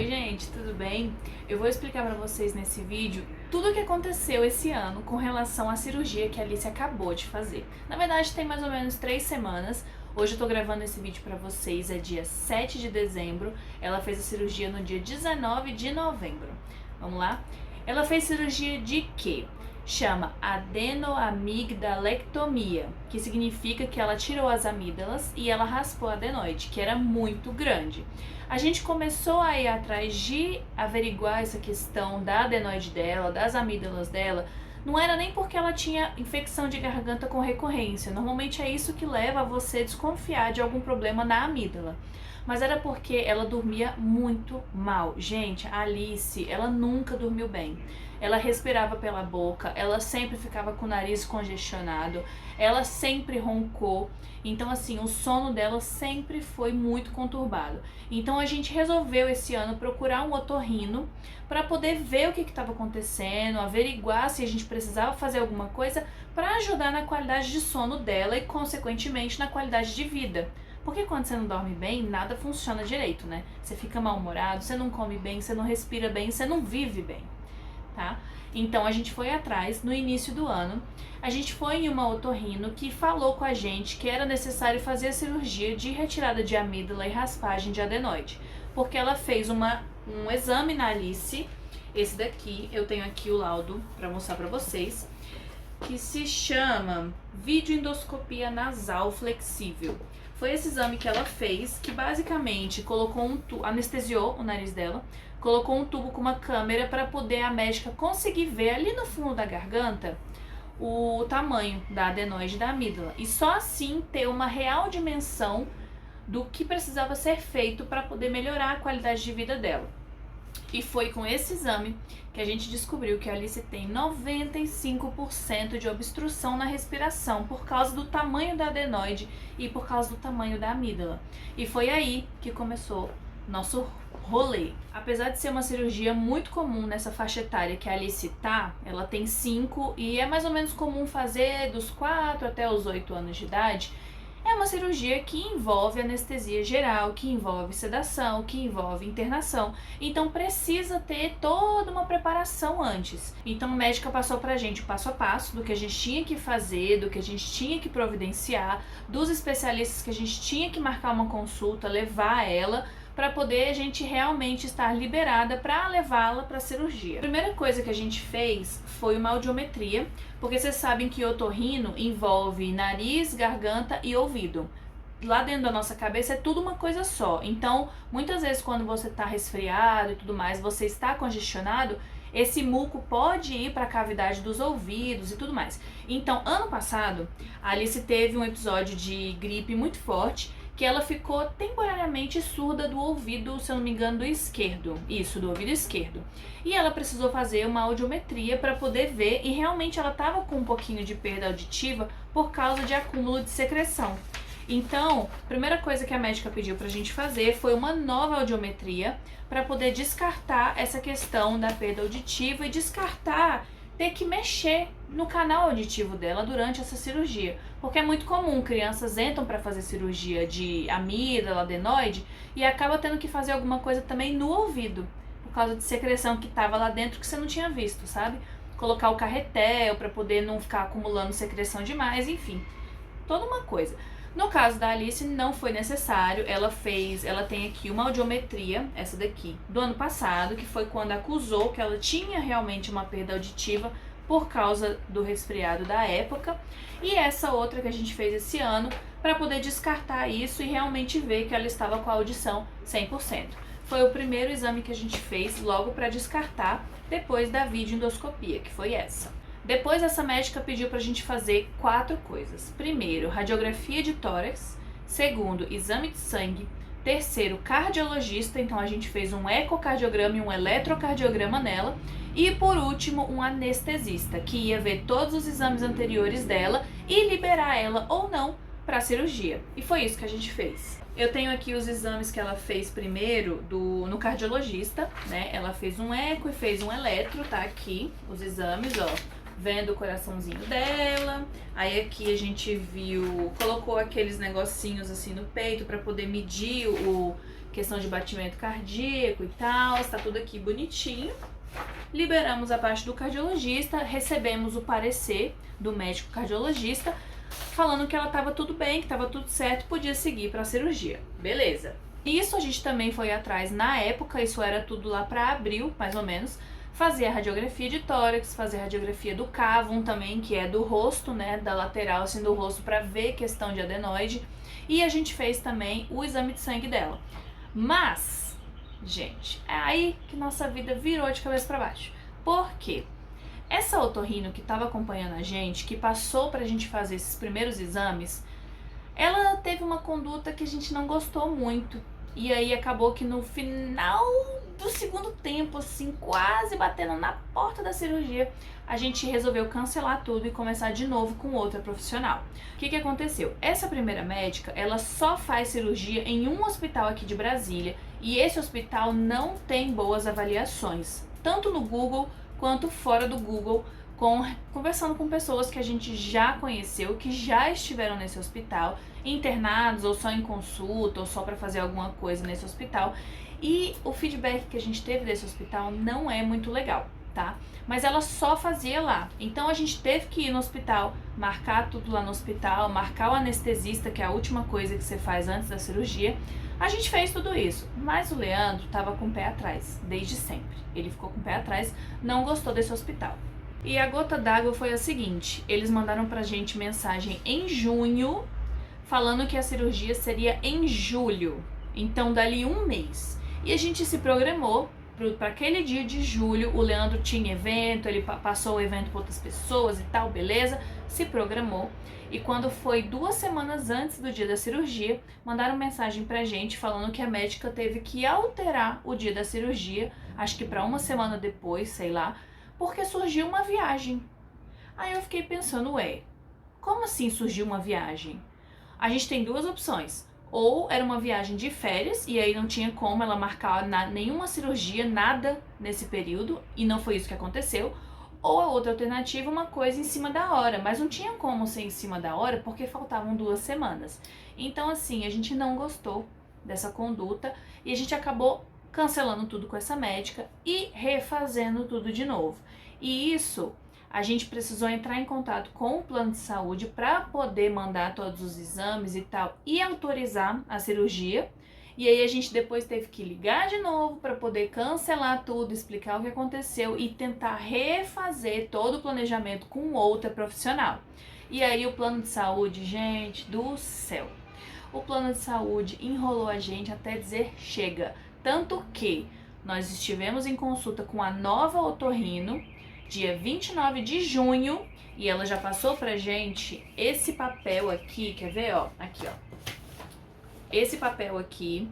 Oi gente, tudo bem? Eu vou explicar pra vocês nesse vídeo tudo o que aconteceu esse ano com relação à cirurgia que a Alice acabou de fazer. Na verdade tem mais ou menos 3 semanas. Hoje eu tô gravando esse vídeo pra vocês, é dia 7 de dezembro. Ela fez a cirurgia no dia 19 de novembro. Vamos lá? Ela fez cirurgia de quê? Chama adenoamigdalectomia, que significa que ela tirou as amígdalas e ela raspou a adenoide, que era muito grande. A gente começou a ir atrás de averiguar essa questão da adenoide dela, das amígdalas dela. Não era nem porque ela tinha infecção de garganta com recorrência. Normalmente é isso que leva a você desconfiar de algum problema na amígdala. Mas era porque ela dormia muito mal. Gente, a Alice, ela nunca dormiu bem. Ela respirava pela boca, ela sempre ficava com o nariz congestionado, ela sempre roncou. Então, assim, o sono dela sempre foi muito conturbado. Então, a gente resolveu esse ano procurar um otorrino para poder ver o que estava acontecendo, averiguar se a gente precisava fazer alguma coisa para ajudar na qualidade de sono dela e, consequentemente, na qualidade de vida. Porque quando você não dorme bem, nada funciona direito, né? Você fica mal-humorado, você não come bem, você não respira bem, você não vive bem, tá? Então a gente foi atrás no início do ano. A gente foi em uma otorrino que falou com a gente que era necessário fazer a cirurgia de retirada de amígdala e raspagem de adenoide. Porque ela fez um exame na Alice, esse daqui, eu tenho aqui o laudo para mostrar para vocês, que se chama videoendoscopia nasal flexível. Foi esse exame que ela fez, que basicamente colocou anestesiou o nariz dela, colocou um tubo com uma câmera para poder a médica conseguir ver ali no fundo da garganta o tamanho da adenoide da amígdala e só assim ter uma real dimensão do que precisava ser feito para poder melhorar a qualidade de vida dela. E foi com esse exame que a gente descobriu que a Alice tem 95% de obstrução na respiração por causa do tamanho da adenoide e por causa do tamanho da amígdala. E foi aí que começou nosso rolê. Apesar de ser uma cirurgia muito comum nessa faixa etária que a Alice tá, ela tem 5 e é mais ou menos comum fazer dos 4 até os 8 anos de idade. É uma cirurgia que envolve anestesia geral, que envolve sedação, que envolve internação. Então precisa ter toda uma preparação antes. Então a médica passou pra gente o passo a passo do que a gente tinha que fazer, do que a gente tinha que providenciar, dos especialistas que a gente tinha que marcar uma consulta, levar ela, para poder a gente realmente estar liberada para levá-la para a cirurgia. A primeira coisa que a gente fez foi uma audiometria, porque vocês sabem que otorrino envolve nariz, garganta e ouvido. Lá dentro da nossa cabeça é tudo uma coisa só. Então, muitas vezes quando você está resfriado e tudo mais, você está congestionado, esse muco pode ir para a cavidade dos ouvidos e tudo mais. Então, ano passado, a Alice teve um episódio de gripe muito forte, que ela ficou temporariamente surda do ouvido, se eu não me engano, do esquerdo. Isso, do ouvido esquerdo. E ela precisou fazer uma audiometria para poder ver, e realmente ela estava com um pouquinho de perda auditiva por causa de acúmulo de secreção. Então, a primeira coisa que a médica pediu pra gente fazer foi uma nova audiometria para poder descartar essa questão da perda auditiva e descartar ter que mexer no canal auditivo dela durante essa cirurgia, porque é muito comum, crianças entram para fazer cirurgia de amígdala, adenoide e acaba tendo que fazer alguma coisa também no ouvido, por causa de secreção que estava lá dentro que você não tinha visto, sabe? Colocar o carretel para poder não ficar acumulando secreção demais, enfim, toda uma coisa. No caso da Alice não foi necessário, ela tem aqui uma audiometria, essa daqui, do ano passado, que foi quando acusou que ela tinha realmente uma perda auditiva por causa do resfriado da época, e essa outra que a gente fez esse ano para poder descartar isso e realmente ver que ela estava com a audição 100%. Foi o primeiro exame que a gente fez logo para descartar depois da videoendoscopia, que foi essa. Depois essa médica pediu pra gente fazer 4 coisas. Primeiro, radiografia de tórax. Segundo, exame de sangue. Terceiro, cardiologista, então a gente fez um ecocardiograma e um eletrocardiograma nela. E por último, um anestesista, que ia ver todos os exames anteriores dela e liberar ela ou não para a cirurgia. E foi isso que a gente fez. Eu tenho aqui os exames que ela fez primeiro no cardiologista, né? Ela fez um eco e fez um eletro, tá aqui os exames, ó. Vendo o coraçãozinho dela. Aí aqui a gente viu, colocou aqueles negocinhos assim no peito para poder medir questão de batimento cardíaco e tal, está tudo aqui bonitinho. Liberamos a parte do cardiologista, recebemos o parecer do médico cardiologista falando que ela estava tudo bem, que estava tudo certo, podia seguir para a cirurgia. Beleza. Isso a gente também foi atrás na época, isso era tudo lá para abril, mais ou menos, fazer a radiografia de tórax, fazer a radiografia do cavum também, que é do rosto, né, da lateral assim do rosto, para ver questão de adenoide, e a gente fez também o exame de sangue dela. Mas, gente, é aí que nossa vida virou de cabeça para baixo. Por quê? Essa otorrino que estava acompanhando a gente, que passou pra gente fazer esses primeiros exames, ela teve uma conduta que a gente não gostou muito. E aí acabou que no final do segundo tempo, assim, quase batendo na porta da cirurgia, a gente resolveu cancelar tudo e começar de novo com outra profissional. O que aconteceu? Essa primeira médica, ela só faz cirurgia em um hospital aqui de Brasília, e esse hospital não tem boas avaliações, tanto no Google quanto fora do Google, conversando com pessoas que a gente já conheceu, que já estiveram nesse hospital, internados ou só em consulta ou só para fazer alguma coisa nesse hospital. E o feedback que a gente teve desse hospital não é muito legal, tá? Mas ela só fazia lá. Então a gente teve que ir no hospital, marcar tudo lá no hospital, marcar o anestesista, que é a última coisa que você faz antes da cirurgia. A gente fez tudo isso, mas o Leandro estava com o pé atrás, desde sempre. Ele ficou com o pé atrás, não gostou desse hospital. E a gota d'água foi a seguinte: eles mandaram pra gente mensagem em junho, falando que a cirurgia seria em julho, então dali um mês. E a gente se programou para aquele dia de julho. O Leandro tinha evento, ele passou o evento para outras pessoas e tal, beleza, se programou. E quando foi 2 semanas antes do dia da cirurgia, mandaram mensagem pra gente falando que a médica teve que alterar o dia da cirurgia, acho que para 1 semana depois, sei lá, porque surgiu uma viagem. Aí eu fiquei pensando, como assim surgiu uma viagem? A gente tem 2 opções. Ou era uma viagem de férias, e aí não tinha como ela marcar nenhuma cirurgia, nada nesse período, e não foi isso que aconteceu. Ou a outra alternativa, uma coisa em cima da hora, mas não tinha como ser em cima da hora porque faltavam 2 semanas. Então assim, a gente não gostou dessa conduta e a gente acabou cancelando tudo com essa médica e refazendo tudo de novo. E isso, a gente precisou entrar em contato com o plano de saúde para poder mandar todos os exames e tal e autorizar a cirurgia. E aí a gente depois teve que ligar de novo para poder cancelar tudo, explicar o que aconteceu e tentar refazer todo o planejamento com outra profissional. E aí o plano de saúde, gente do céu, o plano de saúde enrolou a gente até dizer chega. Tanto que nós estivemos em consulta com a nova otorrino dia 29 de junho e ela já passou pra gente esse papel aqui, quer ver, ó, aqui, ó. Esse papel aqui,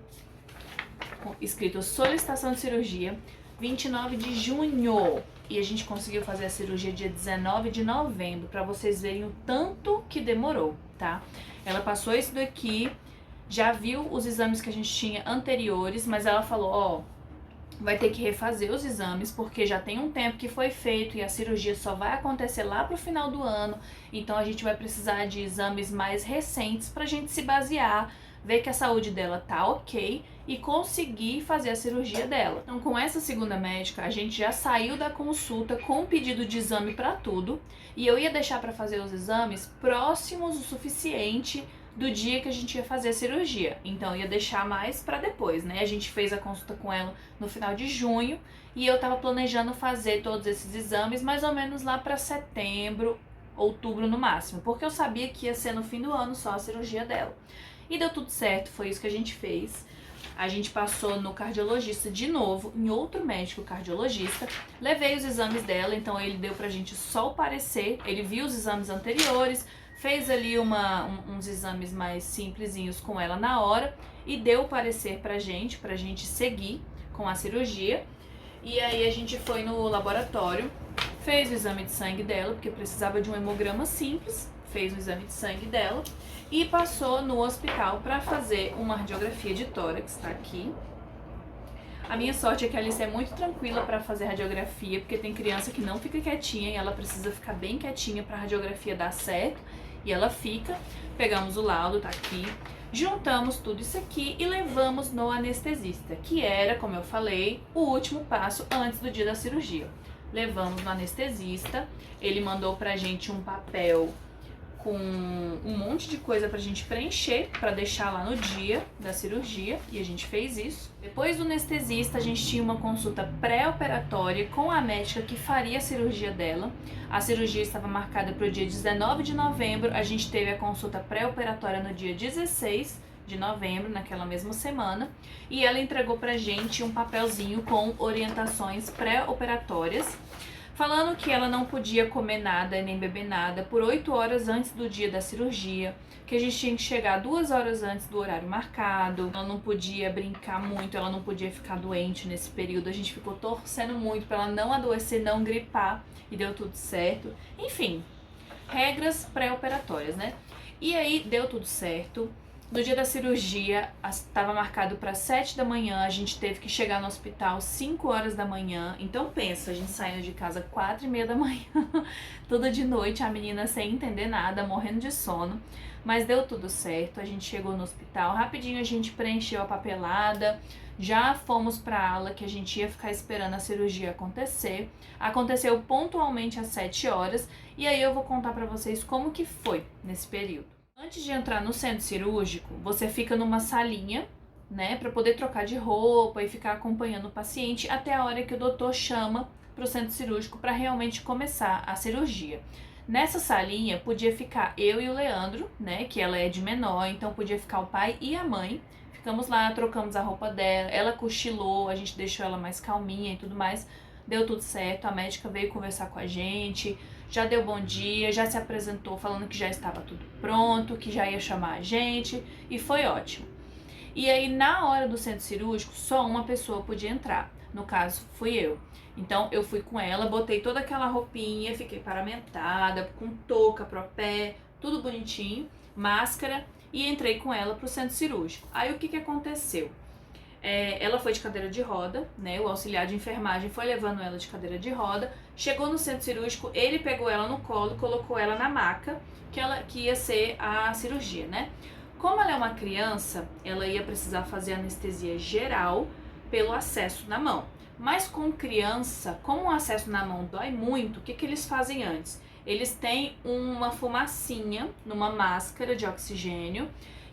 escrito solicitação de cirurgia, 29 de junho. E a gente conseguiu fazer a cirurgia dia 19 de novembro, pra vocês verem o tanto que demorou, tá? Ela passou isso daqui, já viu os exames que a gente tinha anteriores, mas ela falou, ó, vai ter que refazer os exames, porque já tem um tempo que foi feito e a cirurgia só vai acontecer lá pro final do ano, então a gente vai precisar de exames mais recentes pra gente se basear, ver que a saúde dela tá ok e conseguir fazer a cirurgia dela. Então, com essa segunda médica, a gente já saiu da consulta com um pedido de exame para tudo e eu ia deixar para fazer os exames próximos o suficiente do dia que a gente ia fazer a cirurgia. Então, eu ia deixar mais para depois, né? A gente fez a consulta com ela no final de junho e eu tava planejando fazer todos esses exames mais ou menos lá para setembro, outubro no máximo, porque eu sabia que ia ser no fim do ano só a cirurgia dela. E deu tudo certo, foi isso que a gente fez. A gente passou no cardiologista de novo, em outro médico cardiologista. Levei os exames dela, então ele deu pra gente só o parecer. Ele viu os exames anteriores, fez ali uns exames mais simplesinhos com ela na hora e deu o parecer pra gente seguir com a cirurgia. E aí a gente foi no laboratório, fez o exame de sangue dela, porque precisava de um hemograma simples, fez o exame de sangue dela e passou no hospital para fazer uma radiografia de tórax, tá aqui. A minha sorte é que a Alice é muito tranquila para fazer radiografia, porque tem criança que não fica quietinha e ela precisa ficar bem quietinha para a radiografia dar certo, e ela fica. Pegamos o laudo, tá aqui. Juntamos tudo isso aqui e levamos no anestesista, que era, como eu falei, o último passo antes do dia da cirurgia. Levamos no anestesista, ele mandou pra gente um papel com um monte de coisa pra gente preencher, pra deixar lá no dia da cirurgia, e a gente fez isso. Depois do anestesista, a gente tinha uma consulta pré-operatória com a médica que faria a cirurgia dela. A cirurgia estava marcada para o dia 19 de novembro, a gente teve a consulta pré-operatória no dia 16 de novembro, naquela mesma semana, e ela entregou pra gente um papelzinho com orientações pré-operatórias, falando que ela não podia comer nada e nem beber nada por 8 horas antes do dia da cirurgia, que a gente tinha que chegar 2 horas antes do horário marcado, ela não podia brincar muito, ela não podia ficar doente nesse período, a gente ficou torcendo muito para ela não adoecer, não gripar, e deu tudo certo. Enfim, regras pré-operatórias, né? E aí deu tudo certo. No dia da cirurgia, estava marcado para 7 da manhã, a gente teve que chegar no hospital 5 horas da manhã. Então pensa, a gente saindo de casa 4:30 da manhã, toda de noite, a menina sem entender nada, morrendo de sono. Mas deu tudo certo, a gente chegou no hospital, rapidinho a gente preencheu a papelada, já fomos para a ala que a gente ia ficar esperando a cirurgia acontecer. Aconteceu pontualmente às 7 horas e aí eu vou contar para vocês como que foi nesse período. Antes de entrar no centro cirúrgico, você fica numa salinha, né, para poder trocar de roupa e ficar acompanhando o paciente até a hora que o doutor chama para o centro cirúrgico para realmente começar a cirurgia. Nessa salinha podia ficar eu e o Leandro, né, que ela é de menor, então podia ficar o pai e a mãe. Ficamos lá, trocamos a roupa dela, ela cochilou, a gente deixou ela mais calminha e tudo mais. Deu tudo certo, a médica veio conversar com a gente, já deu bom dia, já se apresentou falando que já estava tudo pronto, que já ia chamar a gente e foi ótimo. E aí na hora do centro cirúrgico só uma pessoa podia entrar, no caso fui eu. Então eu fui com ela, botei toda aquela roupinha, fiquei paramentada, com touca pro pé, tudo bonitinho, máscara e entrei com ela pro centro cirúrgico. Aí o que aconteceu? Ela foi de cadeira de roda, né? O auxiliar de enfermagem foi levando ela de cadeira de roda. Chegou no centro cirúrgico, ele pegou ela no colo, colocou ela na maca, que ia ser a cirurgia, né? Como ela é uma criança, ela ia precisar fazer anestesia geral pelo acesso na mão. Mas com criança, como o acesso na mão dói muito, o que eles fazem antes? Eles têm uma fumacinha numa máscara de oxigênio,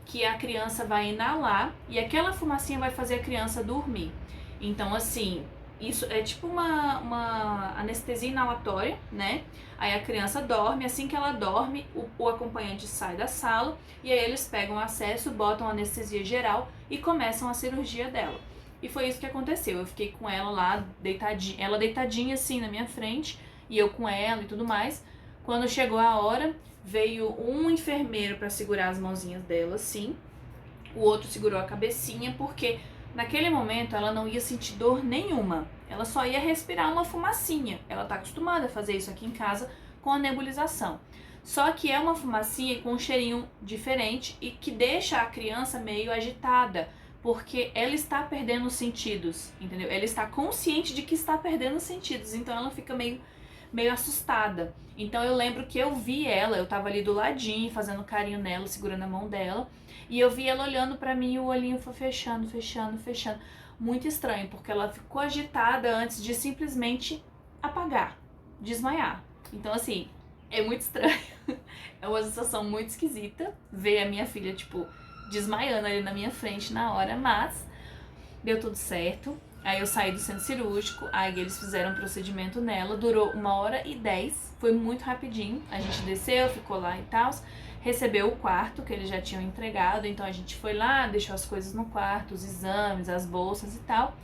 que a criança vai inalar e aquela fumacinha vai fazer a criança dormir. Então, assim, isso é tipo uma anestesia inalatória, né? Aí a criança dorme, assim que ela dorme, o acompanhante sai da sala e aí eles pegam acesso, botam anestesia geral e começam a cirurgia dela. E foi isso que aconteceu, eu fiquei com ela lá, deitadinha, ela deitadinha assim na minha frente e eu com ela e tudo mais. Quando chegou a hora, veio um enfermeiro para segurar as mãozinhas dela, assim. O outro segurou a cabecinha, porque naquele momento ela não ia sentir dor nenhuma. Ela só ia respirar uma fumacinha. Ela tá acostumada a fazer isso aqui em casa com a nebulização. Só que é uma fumacinha com um cheirinho diferente e que deixa a criança meio agitada, porque ela está perdendo os sentidos, entendeu? Ela está consciente de que está perdendo os sentidos, então ela fica meio assustada. Então eu lembro que eu vi ela, eu tava ali do ladinho, fazendo carinho nela, segurando a mão dela, e eu vi ela olhando pra mim e o olhinho foi fechando, fechando, fechando. Muito estranho, porque ela ficou agitada antes de simplesmente apagar, desmaiar. Então assim, é muito estranho. É uma sensação muito esquisita ver a minha filha, tipo, desmaiando ali na minha frente na hora, mas deu tudo certo. Aí eu saí do centro cirúrgico, aí eles fizeram um procedimento nela, durou 1h10, foi muito rapidinho. A gente desceu, ficou lá e tal, recebeu o quarto que eles já tinham entregado, então a gente foi lá, deixou as coisas no quarto, os exames, as bolsas e tal,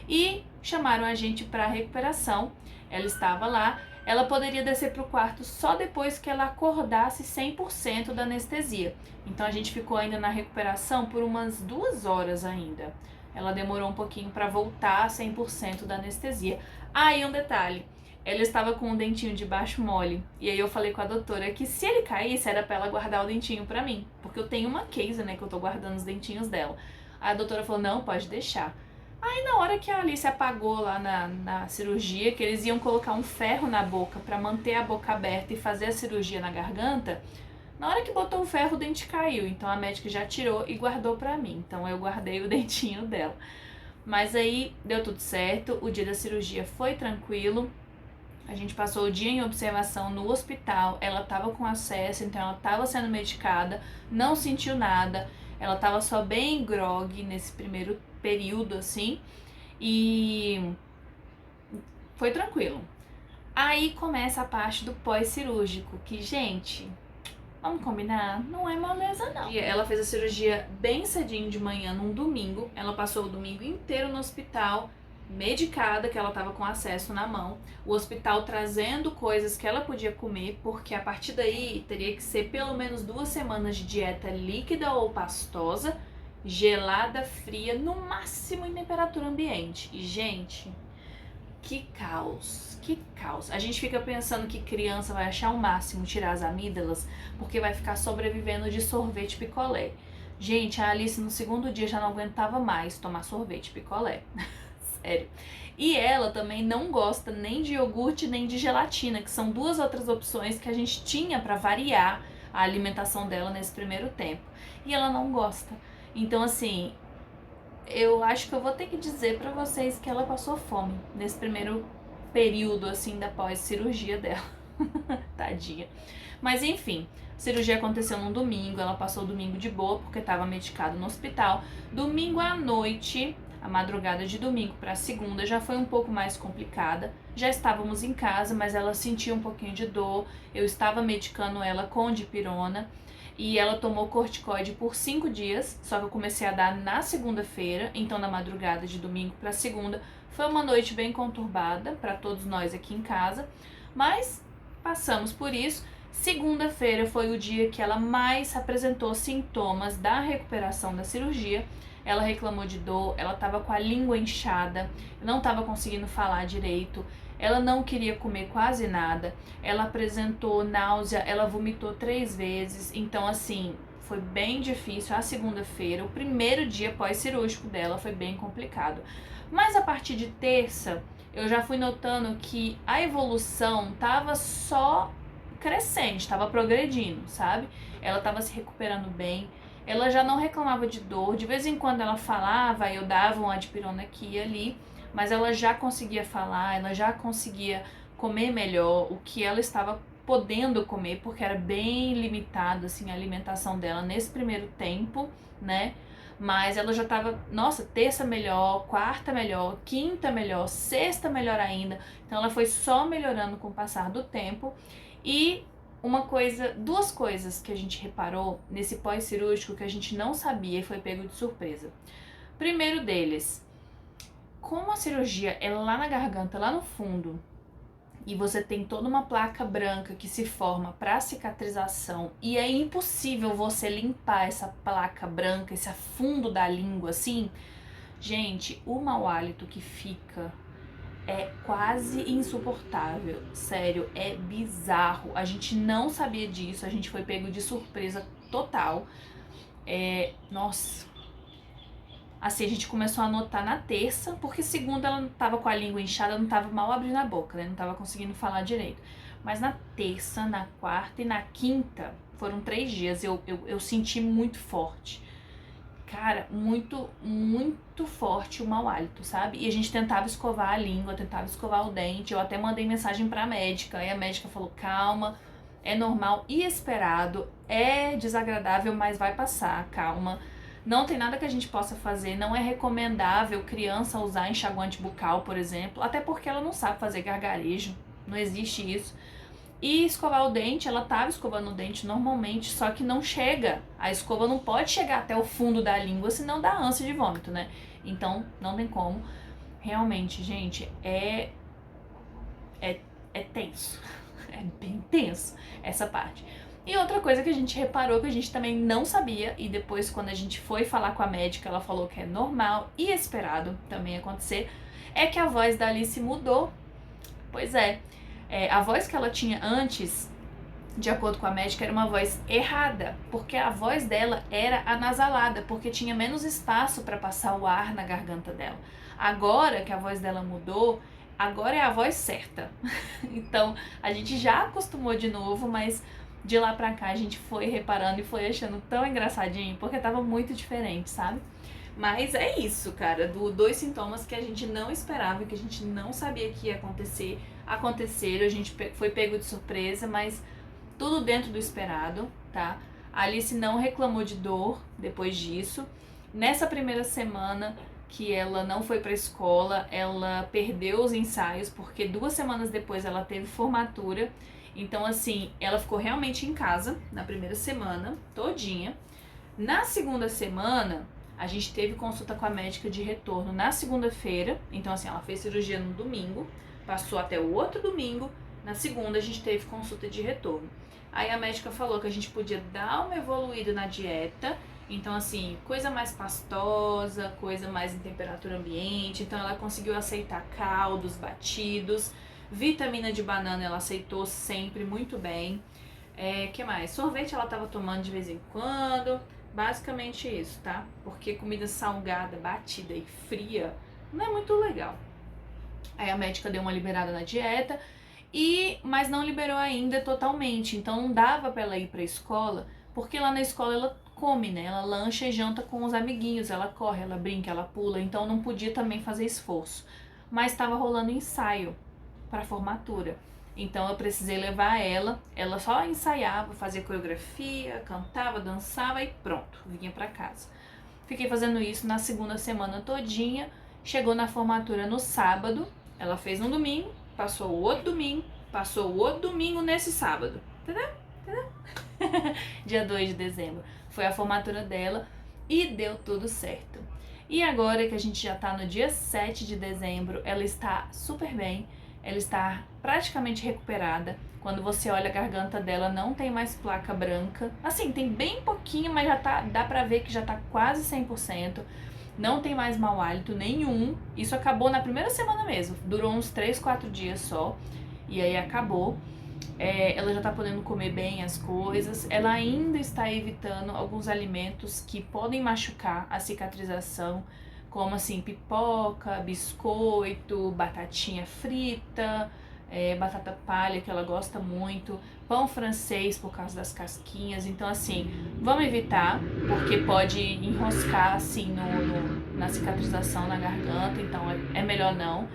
e chamaram a gente para recuperação. Ela estava lá, ela poderia descer para o quarto só depois que ela acordasse 100% da anestesia. Então a gente ficou ainda na recuperação por umas 2 horas ainda. Ela demorou um pouquinho para voltar a 100% da anestesia. Aí um detalhe, ela estava com o dentinho de baixo mole. E aí eu falei com a doutora que se ele caísse era para ela guardar o dentinho para mim. Porque eu tenho uma case, né, que eu tô guardando os dentinhos dela. Aí a doutora falou, não, pode deixar. Aí na hora que a Alice apagou lá na cirurgia, que eles iam colocar um ferro na boca para manter a boca aberta e fazer a cirurgia na garganta, Na hora que botou o ferro, o dente caiu. Então a médica já tirou e guardou pra mim. Então eu guardei o dentinho dela. Mas aí deu tudo certo. O dia da cirurgia foi tranquilo. A gente passou o dia em observação no hospital. Ela tava com acesso, então ela tava sendo medicada. Não sentiu nada. Ela tava só bem grogue nesse primeiro período, assim. E foi tranquilo. Aí começa a parte do pós-cirúrgico, que, gente, vamos combinar? Não é moleza, não. Ela fez a cirurgia bem cedinho de manhã, num domingo. Ela passou o domingo inteiro no hospital, medicada, que ela tava com acesso na mão. O hospital trazendo coisas que ela podia comer, porque a partir daí teria que ser pelo menos 2 semanas de dieta líquida ou pastosa, gelada, fria, no máximo em temperatura ambiente. E, gente, que caos, que caos. A gente fica pensando que criança vai achar o máximo tirar as amígdalas porque vai ficar sobrevivendo de sorvete picolé. Gente, a Alice no segundo dia já não aguentava mais tomar sorvete picolé. Sério. E ela também não gosta nem de iogurte nem de gelatina, que são 2 outras opções que a gente tinha para variar a alimentação dela nesse primeiro tempo. E ela não gosta. Então, assim, eu acho que eu vou ter que dizer pra vocês que ela passou fome nesse primeiro período, assim, da pós-cirurgia dela. Tadinha. Mas enfim, a cirurgia aconteceu num domingo, ela passou o domingo de boa porque estava medicada no hospital. Domingo à noite, a madrugada de domingo para segunda já foi um pouco mais complicada. Já estávamos em casa, mas ela sentia um pouquinho de dor. Eu estava medicando ela com dipirona. E ela tomou corticoide por 5 dias, só que eu comecei a dar na segunda-feira, então na madrugada de domingo para segunda. Foi uma noite bem conturbada para todos nós aqui em casa, mas passamos por isso. Segunda-feira foi o dia que ela mais apresentou sintomas da recuperação da cirurgia. Ela reclamou de dor, ela estava com a língua inchada, não estava conseguindo falar direito. Ela não queria comer quase nada, ela apresentou náusea, ela vomitou 3 vezes, então assim, foi bem difícil a segunda-feira, o primeiro dia pós-cirúrgico dela foi bem complicado. Mas a partir de terça, eu já fui notando que a evolução tava só crescente, tava progredindo, sabe? Ela tava se recuperando bem, ela já não reclamava de dor, de vez em quando ela falava, eu dava uma dipirona aqui e ali, mas ela já conseguia falar, ela já conseguia comer melhor o que ela estava podendo comer, porque era bem limitado assim a alimentação dela nesse primeiro tempo, né? Mas ela já estava, nossa, terça melhor, quarta melhor, quinta melhor, sexta melhor ainda. Então ela foi só melhorando com o passar do tempo. E duas coisas que a gente reparou nesse pós-cirúrgico que a gente não sabia e foi pego de surpresa. Primeiro deles, como a cirurgia é lá na garganta, lá no fundo, e você tem toda uma placa branca que se forma para cicatrização e é impossível você limpar essa placa branca, esse fundo da língua assim, gente, o mau hálito que fica é quase insuportável, sério, é bizarro. A gente não sabia disso, a gente foi pego de surpresa total. Nossa. Assim, a gente começou a notar na terça, porque segunda ela tava com a língua inchada, não tava mal abrindo a boca, né? Não tava conseguindo falar direito. Mas na terça, na quarta e na quinta, foram 3 dias, eu senti muito forte. Cara, muito, muito forte o mau hálito, sabe? E a gente tentava escovar a língua, tentava escovar o dente. Eu até mandei mensagem pra médica, e a médica falou, calma, é normal e esperado, é desagradável, mas vai passar, calma. Não tem nada que a gente possa fazer, não é recomendável criança usar enxaguante bucal, por exemplo, até porque ela não sabe fazer gargarejo, não existe isso. E escovar o dente, ela tava escovando o dente normalmente, só que não chega. A escova não pode chegar até o fundo da língua, senão dá ânsia de vômito, né? Então, não tem como. Realmente, gente, é tenso. É bem tenso essa parte. E outra coisa que a gente reparou, que a gente também não sabia, e depois quando a gente foi falar com a médica, ela falou que é normal e esperado também acontecer, é que a voz da Alice mudou. Pois é, a voz que ela tinha antes, de acordo com a médica, era uma voz errada, porque a voz dela era anasalada, porque tinha menos espaço para passar o ar na garganta dela. Agora que a voz dela mudou, agora é a voz certa. Então, a gente já acostumou de novo, mas de lá pra cá a gente foi reparando e foi achando tão engraçadinho, porque tava muito diferente, sabe? Mas é isso, cara, dois sintomas que a gente não esperava, que a gente não sabia que ia acontecer, aconteceram, a gente foi pego de surpresa, mas tudo dentro do esperado, tá? A Alice não reclamou de dor depois disso. Nessa primeira semana que ela não foi pra escola, ela perdeu os ensaios, porque 2 semanas depois ela teve formatura. Então, assim, ela ficou realmente em casa na primeira semana, todinha. Na segunda semana, a gente teve consulta com a médica de retorno na segunda-feira. Então, assim, ela fez cirurgia no domingo, passou até o outro domingo. Na segunda, a gente teve consulta de retorno. Aí a médica falou que a gente podia dar uma evoluída na dieta. Então, assim, coisa mais pastosa, coisa mais em temperatura ambiente. Então, ela conseguiu aceitar caldos, batidos. Vitamina de banana ela aceitou sempre muito bem. Que mais? Sorvete ela tava tomando de vez em quando. Basicamente isso, tá? Porque comida salgada, batida e fria não é muito legal. Aí a médica deu uma liberada na dieta, mas não liberou ainda totalmente. Então não dava pra ela ir pra escola, porque lá na escola ela come, né? Ela lancha e janta com os amiguinhos, ela corre, ela brinca, ela pula. Então não podia também fazer esforço. Mas estava rolando ensaio para formatura. Então eu precisei levar ela só ensaiava, fazia coreografia, cantava, dançava e pronto, vinha para casa. Fiquei fazendo isso na segunda semana todinha, chegou na formatura no sábado, ela fez no domingo, passou o outro domingo, passou o outro domingo nesse sábado, entendeu? Dia 2 de dezembro foi a formatura dela e deu tudo certo. E agora que a gente já tá no dia 7 de dezembro, ela está super bem, ela está praticamente recuperada. Quando você olha a garganta dela, não tem mais placa branca. Assim, tem bem pouquinho, mas já tá, dá pra ver que já tá quase 100%. Não tem mais mau hálito nenhum. Isso acabou na primeira semana mesmo. Durou uns 3, 4 dias só. E aí acabou. Ela já tá podendo comer bem as coisas. Ela ainda está evitando alguns alimentos que podem machucar a cicatrização, como assim, pipoca, biscoito, batatinha frita, batata palha, que ela gosta muito, pão francês por causa das casquinhas. Então, assim, vamos evitar, porque pode enroscar assim na cicatrização, na garganta, então é melhor não.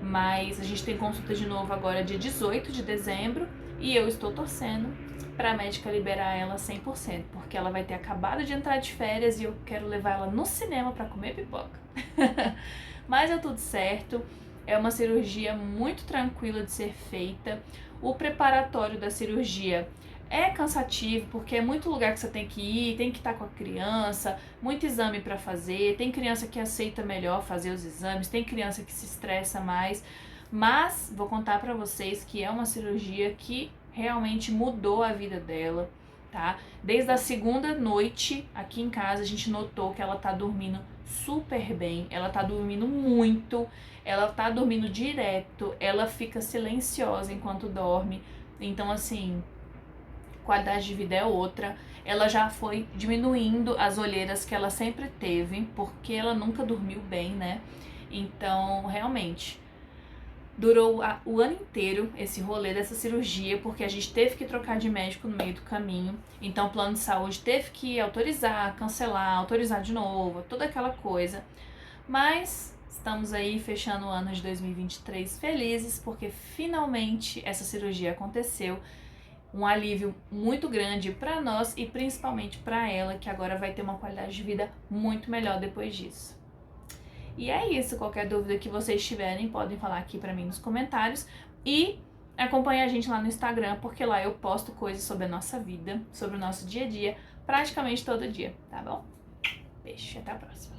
Mas a gente tem consulta de novo agora dia 18 de dezembro e eu estou torcendo pra médica liberar ela 100%, porque ela vai ter acabado de entrar de férias e eu quero levar ela no cinema pra comer pipoca. Mas é tudo certo, é uma cirurgia muito tranquila de ser feita. O preparatório da cirurgia é cansativo, porque é muito lugar que você tem que ir, tem que estar com a criança, muito exame pra fazer, tem criança que aceita melhor fazer os exames, tem criança que se estressa mais, mas vou contar pra vocês que é uma cirurgia que realmente mudou a vida dela, tá? Desde a segunda noite aqui em casa a gente notou que ela tá dormindo super bem, ela tá dormindo muito, ela tá dormindo direto, ela fica silenciosa enquanto dorme, então assim, qualidade de vida é outra. Ela já foi diminuindo as olheiras que ela sempre teve, porque ela nunca dormiu bem, né? Então, realmente, durou o ano inteiro esse rolê dessa cirurgia, porque a gente teve que trocar de médico no meio do caminho. Então, o plano de saúde teve que autorizar, cancelar, autorizar de novo, toda aquela coisa. Mas estamos aí fechando o ano de 2023 felizes, porque finalmente essa cirurgia aconteceu. Um alívio muito grande para nós e principalmente para ela, que agora vai ter uma qualidade de vida muito melhor depois disso. E é isso, qualquer dúvida que vocês tiverem, podem falar aqui para mim nos comentários e acompanhe a gente lá no Instagram, porque lá eu posto coisas sobre a nossa vida, sobre o nosso dia a dia, praticamente todo dia, tá bom? Beijo, até a próxima.